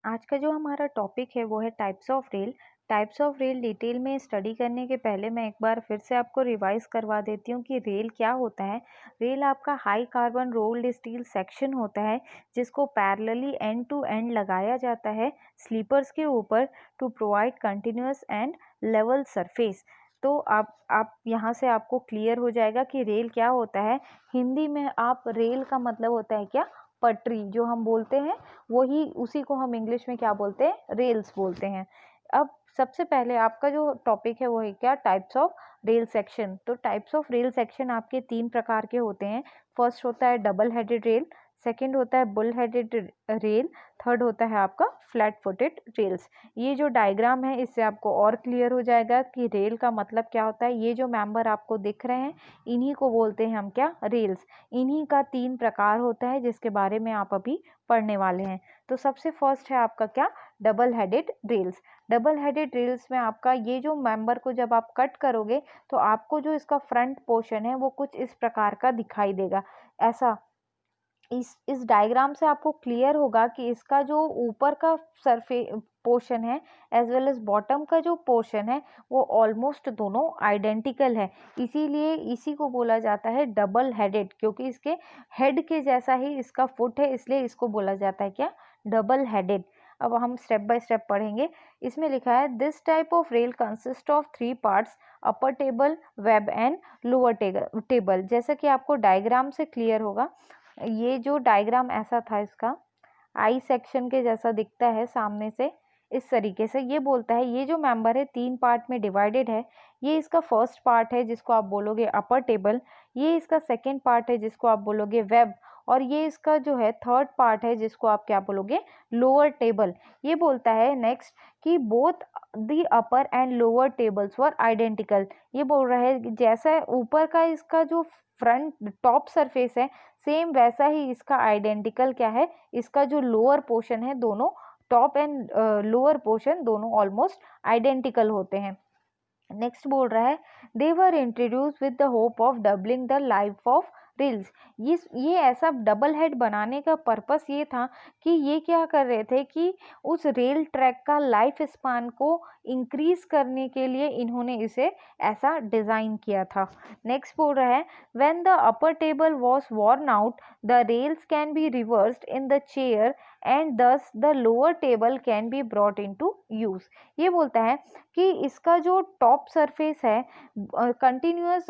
आज का जो हमारा टॉपिक है वो है types of rail. Types of rail detail में स्टडी करने के पहले मैं एक बार फिर से आपको रिवाइज करवा देती हूँ कि रेल क्या होता है। रेल आपका high carbon rolled steel section होता है जिसको पैरेलली एंड टू एंड लगाया जाता है स्लीपर्स के ऊपर to provide continuous and level surface. तो आप यहाँ से आपको क्लियर हो जाएगा कि रेल क्या होता है। हिंदी में आप रेल का मतलब होता है क्या, पटरी जो हम बोलते हैं, वही उसी को हम इंग्लिश में क्या बोलते हैं, रेल्स बोलते हैं। अब सबसे पहले आपका जो टॉपिक है वो है क्या, टाइप्स ऑफ रेल सेक्शन। तो टाइप्स ऑफ रेल सेक्शन आपके 3 प्रकार के होते हैं। फर्स्ट होता है डबल हेडेड रेल, सेकंड होता है बुल हेडेड रेल, थर्ड होता है आपका फ्लैट फुटेड रेल्स। ये जो डायग्राम है इससे आपको और क्लियर हो जाएगा कि रेल का मतलब क्या होता है। ये जो मेंबर आपको दिख रहे हैं इन्हीं को बोलते हैं हम क्या, रेल्स। इन्हीं का 3 प्रकार होता है जिसके बारे में आप अभी पढ़ने वाले हैं। तो सबसे फर्स्ट है आपका क्या, double headed rails. Double headed rails में आपका ये जो मेंबर को जब आप कट करोगे तो आपको जो इसका फ्रंट पोर्शन है वो कुछ इस प्रकार का दिखाई देगा। ऐसा इस डायग्राम से आपको क्लियर होगा कि इसका जो ऊपर का सरफे पोर्शन है एज वेल एज बॉटम का जो पोर्शन है वो ऑलमोस्ट दोनों आइडेंटिकल है। इसीलिए इसी को बोला जाता है डबल हेडेड, क्योंकि इसके हेड के जैसा ही इसका फुट है, इसलिए इसको बोला जाता है क्या, डबल हेडेड। अब हम स्टेप बाय स्टेप पढ़ेंगे। इसमें लिखा है this type of rail consist of 3 parts, upper table, web and lower table. जैसा कि आपको डायग्राम से क्लियर होगा, ये जो डायग्राम ऐसा था, इसका आई सेक्शन के जैसा दिखता है सामने से। इस तरीके से ये बोलता है ये जो मेंबर है 3 पार्ट में डिवाइडेड है। ये इसका फर्स्ट पार्ट है जिसको आप बोलोगे अपर टेबल, ये इसका सेकंड पार्ट है जिसको आप बोलोगे वेब, और ये इसका जो है थर्ड पार्ट है जिसको आप क्या बोलोगे, लोअर टेबल। ये बोलता है नेक्स्ट कि both the upper and lower tables were identical. ये बोल रहा है कि जैसा ऊपर का इसका जो फ्रंट टॉप सरफेस है सेम वैसा ही इसका आइडेंटिकल क्या है, इसका जो लोअर पोर्शन है, दोनों टॉप एंड लोअर पोर्शन दोनों ऑलमोस्ट आइडेंटिकल होते हैं। नेक्स्ट बोल रहा है they were introduce with the hope of doubling the life of rails. ये ऐसा डबल हेड बनाने का पर्पस ये था कि ये क्या कर रहे थे कि उस रेल ट्रैक का लाइफ स्पान को इंक्रीज करने के लिए इन्होंने इसे ऐसा डिज़ाइन किया था। नेक्स्ट बोल रहा है when the upper table was worn out the rails can be reversed in the chair and thus the lower table can be brought into use. ये बोलता है कि इसका जो टॉप सरफेस है कंटिन्यूअस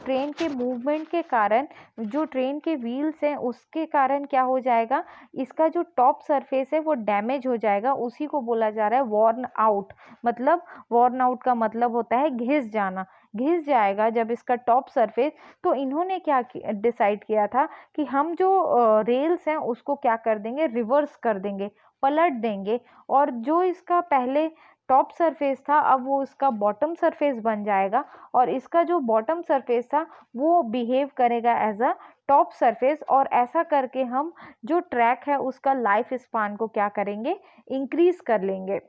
ट्रेन के मूवमेंट के कारण, जो ट्रेन के व्हील्स हैं उसके कारण क्या हो जाएगा, इसका जो टॉप सरफेस है वो डैमेज हो जाएगा। उसी को बोला जा रहा है वॉर्न आउट। मतलब वॉर्न आउट का मतलब होता है घिस जाना, घिस जाएगा जब इसका टॉप सरफेस। तो इन्होंने क्या डिसाइड किया था कि हम जो रेल्स हैं उसको क्या कर देंगे, रिवर्स कर देंगे, पलट देंगे, और जो इसका पहले टॉप सरफेस था अब वो इसका बॉटम सरफेस बन जाएगा, और इसका जो बॉटम सरफेस था वो बिहेव करेगा एज अ टॉप सरफेस। और ऐसा करके हम जो ट्रैक है उसका लाइफ स्पान को क्या करेंगे, इंक्रीज कर लेंगे।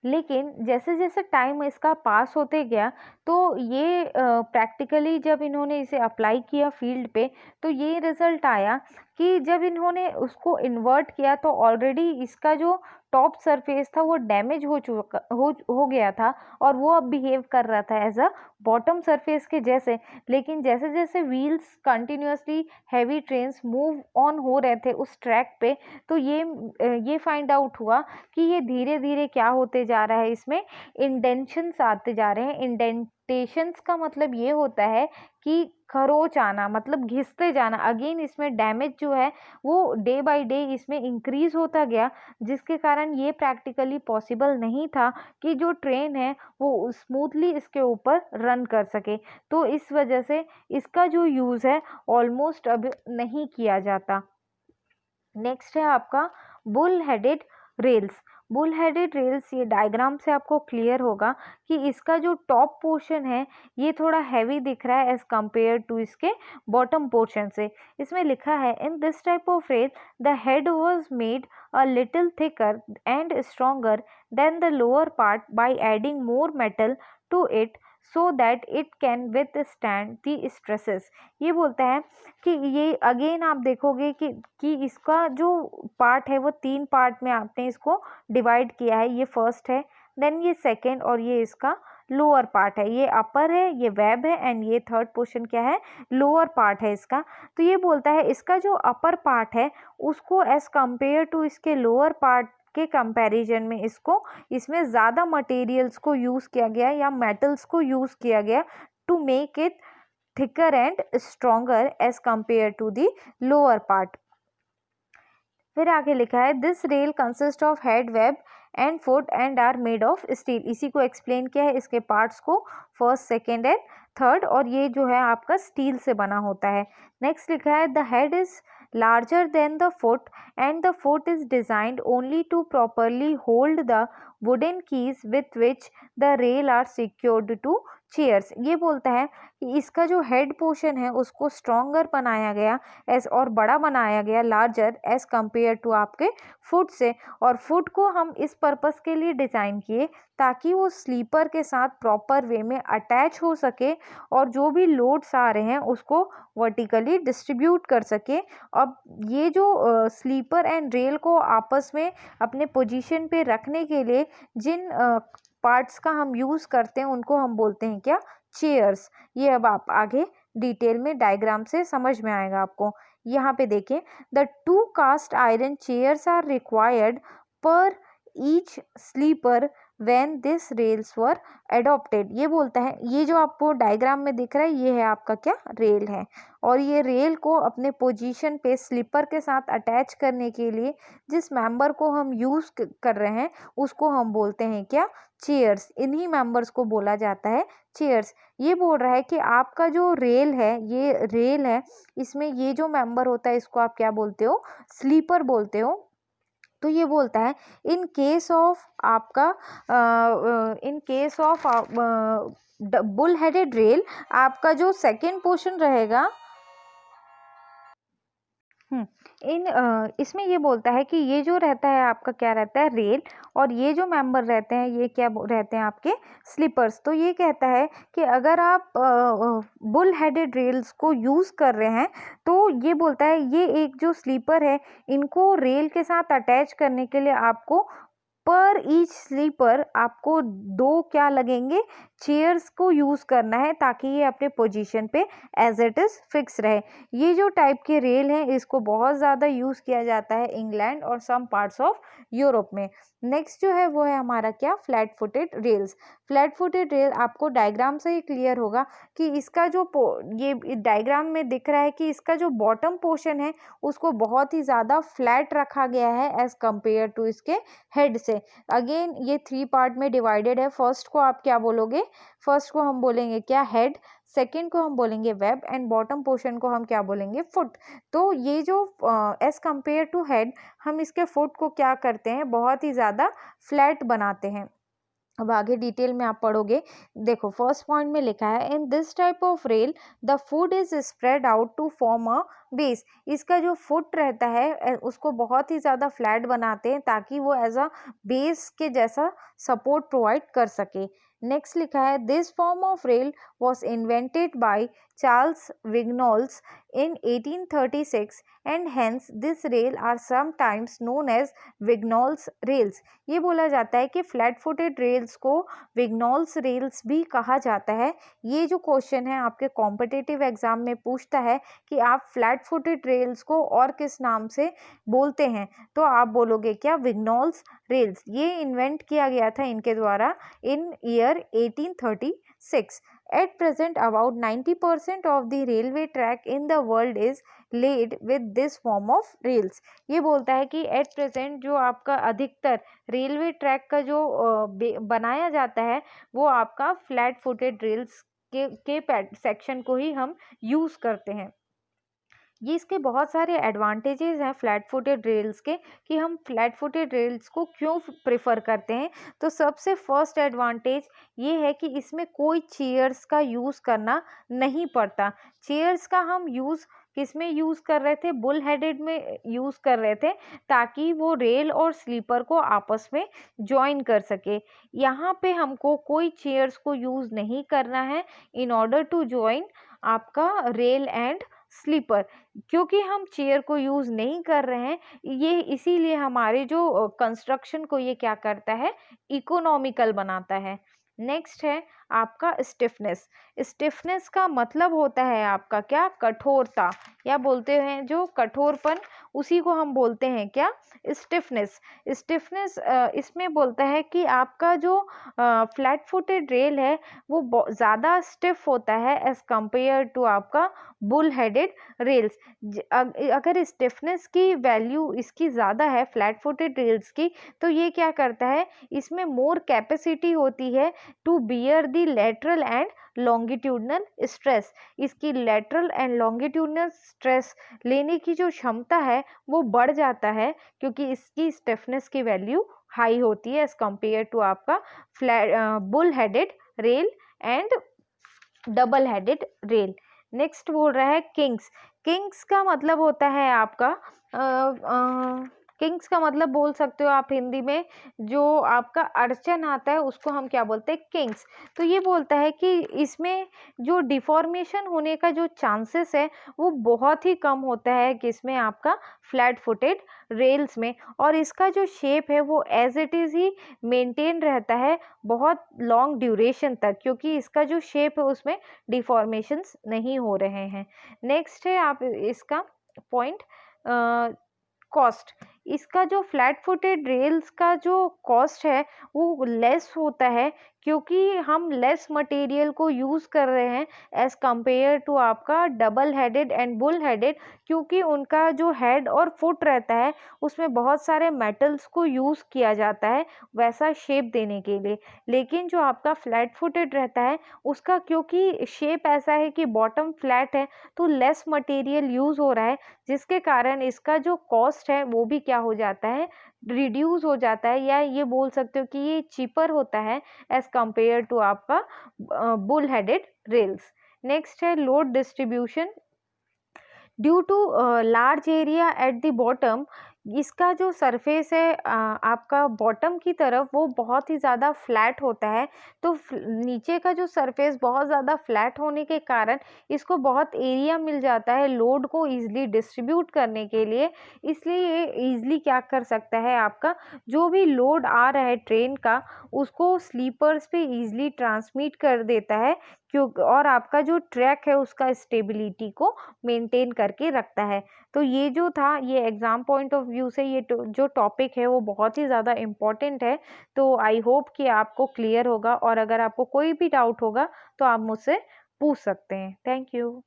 लेकिन जैसे जैसे टाइम इसका पास होते गया तो ये प्रैक्टिकली जब इन्होंने इसे अप्लाई किया फील्ड पे तो ये रिजल्ट आया कि जब इन्होंने उसको इन्वर्ट किया तो ऑलरेडी इसका जो टॉप सरफेस था वो डैमेज हो गया था, और वो अब बिहेव कर रहा था एज अ बॉटम सरफेस के जैसे। लेकिन जैसे जैसे wheels continuously heavy trains move on हो रहे थे उस ट्रैक पे, तो ये फाइंड आउट हुआ कि ये धीरे धीरे क्या होते जा रहा है, इसमें इंडेंशंस आते जा रहे हैं। इंडेंटेशंस का मतलब ये होता है कि खरोच आना, मतलब घिसते जाना। अगेन इसमें डैमेज जो है वो डे बाय डे इसमें इंक्रीज होता गया, जिसके कारण ये प्रैक्टिकली पॉसिबल नहीं था कि जो ट्रेन है वो स्मूथली इसके ऊपर रन कर सके। तो इस वजह से इसका जो यूज़ है ऑलमोस्ट अब नहीं किया जाता। नेक्स्ट है आपका bull headed rails. Bull headed rails, ये डायग्राम से आपको क्लियर होगा कि इसका जो टॉप पोर्शन है ये थोड़ा हैवी दिख रहा है एज कंपेयर टू इसके बॉटम पोर्शन से। इसमें लिखा है in this type of rail the head was made a little thicker and stronger than the lower part by adding more metal to it so that it can withstand the stresses. ये बोलता है कि ये again आप देखोगे कि इसका जो पार्ट है वो 3 पार्ट में आपने इसको डिवाइड किया है। ये फर्स्ट है, देन ये सेकेंड, और ये इसका लोअर पार्ट है। ये अपर है, ये वेब है, एंड ये थर्ड पोर्शन क्या है, लोअर पार्ट है इसका। तो ये बोलता है इसका जो अपर पार्ट है उसको एज कंपेयर टू इसके लोअर पार्ट के कंपैरिजन में इसमें ज़्यादा मटेरियल्स को यूज़ किया गया या मेटल्स को यूज़ किया गया to make it thicker and stronger as compare to the lower part. फिर आगे लिखा है this rail consist of head, web and foot and are made of steel. इसी को एक्सप्लेन किया है, इसके पार्ट्स को, फर्स्ट, सेकेंड एंड थर्ड, और ये जो है आपका स्टील से बना होता है। नेक्स्ट लिखा है the head is larger than the foot and the foot is designed only to properly hold the wooden keys with which the rail are secured to chairs। ये बोलता है कि इसका जो हेड पोर्शन है उसको स्ट्रॉन्गर बनाया गया एज और बड़ा बनाया गया, लार्जर एज कंपेयर टू आपके फुट से। और फुट को हम इस पर्पस के लिए डिज़ाइन किए ताकि वो स्लीपर के साथ प्रॉपर वे में अटैच हो सके और जो भी लोड्स आ रहे हैं उसको वर्टिकली डिस्ट्रीब्यूट कर सके। अब ये जो स्लीपर एंड रेल को आपस में अपने पोजीशन पे रखने के लिए जिन पार्ट्स का हम यूज़ करते हैं उनको हम बोलते हैं क्या, चेयर्स। ये अब आप आगे डिटेल में डायग्राम से समझ में आएगा आपको। यहाँ पे देखें, the 2 cast iron chairs are required per each sleeper when this rails were adopted. ये बोलता है, ये जो आपको डायग्राम में दिख रहा है ये है आपका क्या, रेल है, और ये रेल को अपने पोजीशन पे स्लीपर के साथ अटैच करने के लिए जिस मेंबर को हम यूज़ कर रहे हैं उसको हम बोलते हैं क्या, चेयर्स। इन्हीं मेंबर्स को बोला जाता है चेयर्स। ये बोल रहा है कि आपका जो रेल है, ये रेल है, इसमें ये जो मेंबर होता है इसको आप क्या बोलते हो, स्लीपर बोलते हो। तो ये बोलता है इन केस ऑफ आपका in case of bull headed rail, आपका जो सेकेंड पोर्शन रहेगा, इसमें ये बोलता है कि ये जो रहता है आपका क्या रहता है, रेल, और ये जो मेंबर रहते हैं ये क्या रहते हैं आपके, स्लीपर्स। तो ये कहता है कि अगर आप बुल हेडेड रेल्स को यूज़ कर रहे हैं तो ये बोलता है ये एक जो स्लीपर है इनको रेल के साथ अटैच करने के लिए आपको पर ईच स्लीपर आपको 2 क्या लगेंगे, चेयर्स को यूज़ करना है ताकि ये अपने पोजीशन पे एज इट इज़ फिक्स रहे। ये जो टाइप के रेल हैं इसको बहुत ज़्यादा यूज़ किया जाता है इंग्लैंड और सम पार्ट्स ऑफ यूरोप में। नेक्स्ट जो है वो है हमारा क्या, flat footed rails. Flat footed rail आपको डायग्राम से ही क्लियर होगा कि इसका जो ये डायग्राम में दिख रहा है कि इसका जो बॉटम पोर्शन है उसको बहुत ही ज़्यादा फ्लैट रखा गया है एज कम्पेयर टू इसके हेड से। अगेन ये 3 पार्ट में डिवाइडेड है। फर्स्ट को आप क्या बोलोगे, फर्स्ट को हम बोलेंगे क्या, हेड, सेकेंड को हम बोलेंगे वेब, एंड बॉटम पोर्शन को हम क्या बोलेंगे, फुट। तो ये जो एज कंपेयर टू हेड हम इसके फुट को क्या करते हैं, बहुत ही ज़्यादा फ्लैट बनाते हैं। अब आगे डिटेल में आप पढ़ोगे, देखो फर्स्ट पॉइंट में लिखा है in this type of rail the foot is spread out to form a base. इसका जो फुट रहता है उसको बहुत ही ज़्यादा फ्लैट बनाते हैं ताकि वो एज अ बेस के जैसा सपोर्ट प्रोवाइड कर सके। नेक्स्ट लिखा है this form of rail was invented by Charles Vignoles in 1836 and hence this rail are sometimes known as Vignol's rails। ये बोला जाता है कि फ्लैट फुटेड रेल्स को विग्नोल्स रेल्स भी कहा जाता है। ये जो क्वेश्चन है आपके कॉम्पिटिटिव एग्जाम में पूछता है कि आप फ्लैट फुटेड रेल्स को और किस नाम से बोलते हैं, तो आप बोलोगे क्या, विग्नोल्स रेल्स। ये इन्वेंट किया गया था इनके द्वारा इन year 1836। At present, about 90% of the railway track in the world is laid with this form of rails। ये बोलता है कि at present जो आपका अधिकतर रेलवे ट्रैक का जो बनाया जाता है वो आपका फ्लैट फुटेड रेल्स के सेक्शन को ही हम यूज़ करते हैं। ये इसके बहुत सारे एडवांटेजेस हैं फ्लैट फुटेड रेल्स के कि हम फ्लैट फुटेड रेल्स को क्यों प्रेफर करते हैं। तो सबसे फर्स्ट एडवांटेज ये है कि इसमें कोई चेयर्स का यूज़ करना नहीं पड़ता। चेयर्स का हम यूज़ किसमें यूज़ कर रहे थे, बुल हेडेड में यूज़ कर रहे थे, ताकि वो रेल और स्लीपर को आपस में जॉइन कर सके। यहाँ पे हमको कोई चेयर्स को यूज़ नहीं करना है इन ऑर्डर टू जॉइन आपका रेल एंड स्लीपर। क्योंकि हम चेयर को यूज़ नहीं कर रहे हैं, ये इसीलिए हमारे जो कंस्ट्रक्शन को ये क्या करता है, इकोनॉमिकल बनाता है। नेक्स्ट है आपका स्टिफनेस। स्टिफनेस का मतलब होता है आपका क्या, कठोरता, या बोलते हैं जो कठोरपन, उसी को हम बोलते हैं क्या, स्टिफनेस। स्टिफनेस इसमें बोलता है कि आपका जो फ्लैट फुटेड रेल है वो ज़्यादा स्टिफ होता है एज कंपेयर टू आपका बुल हेडेड रेल्स। अगर स्टिफनेस की वैल्यू इसकी ज़्यादा है फ्लैट फुटेड रेल्स की, तो ये क्या करता है, इसमें मोर कैपेसिटी होती है to bear the lateral and longitudinal stress. इसकी लेटरल एंड लॉन्गिट्यूडनल स्ट्रेस लेने की जो क्षमता है वो बढ़ जाता है, क्योंकि इसकी स्टिफनेस की वैल्यू हाई होती है एज कंपेयर टू आपका flat bull headed rail and double headed rail. Next बोल रहा है किंग्स। किंग्स का मतलब होता है आपका किंग्स का मतलब बोल सकते हो आप हिंदी में, जो आपका अड़चन आता है उसको हम क्या बोलते हैं, किंग्स। तो ये बोलता है कि इसमें जो डिफॉर्मेशन होने का जो चांसेस है वो बहुत ही कम होता है, किसमें, आपका फ्लैट फुटेड रेल्स में। और इसका जो शेप है वो एज इट इज़ ही मेंटेन रहता है बहुत लॉन्ग ड्यूरेशन तक, क्योंकि इसका जो शेप है उसमें डिफॉर्मेशंस नहीं हो रहे हैं। नेक्स्ट है आप इसका पॉइंट, कॉस्ट। इसका जो फ्लैट फुटेड रेल्स का जो कॉस्ट है वो लेस होता है, क्योंकि हम लेस मटेरियल को यूज़ कर रहे हैं एज कंपेयर टू आपका double headed and bull headed, क्योंकि उनका जो हेड और फुट रहता है उसमें बहुत सारे मेटल्स को यूज़ किया जाता है वैसा शेप देने के लिए। लेकिन जो आपका फ्लैट फुटेड रहता है उसका क्योंकि शेप ऐसा है कि बॉटम फ्लैट है, तो लेस मटेरियल यूज़ हो रहा है, जिसके कारण इसका जो कॉस्ट है वो भी क्या हो जाता है, रिड्यूस हो जाता है, या ये बोल सकते हो कि ये चीपर होता है एज कंपेयर टू आपका बुल हेडेड रेल्स। नेक्स्ट है load distribution. Due to large area at the bottom, इसका जो सरफेस है आपका बॉटम की तरफ वो बहुत ही ज़्यादा फ्लैट होता है। तो नीचे का जो सरफेस बहुत ज़्यादा फ्लैट होने के कारण इसको बहुत एरिया मिल जाता है लोड को ईजिली डिस्ट्रीब्यूट करने के लिए। इसलिए ये ईजिली क्या कर सकता है, आपका जो भी लोड आ रहा है ट्रेन का उसको स्लीपर्स पे ईजिली ट्रांसमिट कर देता है, क्यों, और आपका जो ट्रैक है उसका स्टेबिलिटी को मेंटेन करके रखता है। तो ये जो था, ये एग्ज़ाम पॉइंट ऑफ व्यू से ये जो टॉपिक है वो बहुत ही ज़्यादा इम्पोर्टेंट है। तो आई होप कि आपको क्लियर होगा, और अगर आपको कोई भी डाउट होगा तो आप मुझसे पूछ सकते हैं। Thank you.